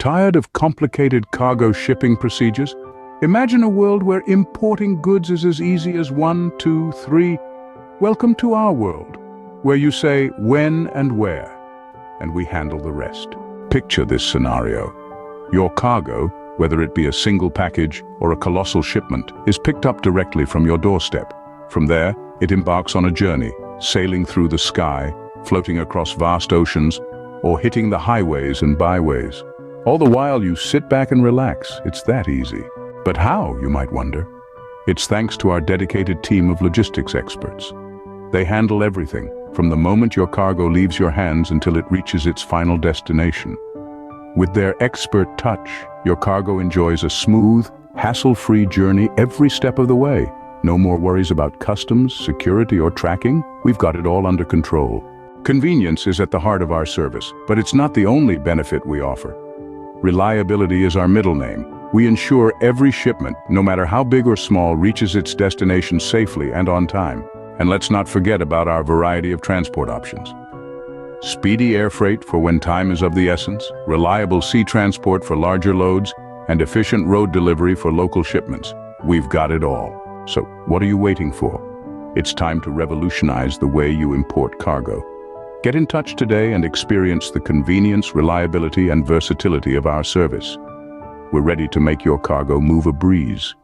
Tired of complicated cargo shipping procedures? Imagine a world where importing goods is as easy as 1, 2, 3. Welcome to our world, where you say when and where, and we handle the rest. Picture this scenario. Your cargo, whether it be a single package or a colossal shipment, is picked up directly from your doorstep. From there, it embarks on a journey, sailing through the sky, floating across vast oceans, or hitting the highways and byways. All the while you sit back and relax. It's that easy. But how, you might wonder? It's thanks to our dedicated team of logistics experts. They handle everything, from the moment your cargo leaves your hands until it reaches its final destination. With their expert touch, your cargo enjoys a smooth, hassle-free journey every step of the way. No more worries about customs, security, or tracking. We've got it all under control. Convenience is at the heart of our service, but it's not the only benefit we offer. Reliability is our middle name. We ensure every shipment, no matter how big or small, reaches its destination safely and on time. And let's not forget about our variety of transport options. Speedy air freight for when time is of the essence, reliable sea transport for larger loads, and efficient road delivery for local shipments. We've got it all. So, what are you waiting for? It's time to revolutionize the way you import cargo. Get in touch today and experience the convenience, reliability, and versatility of our service. We're ready to make your cargo move a breeze.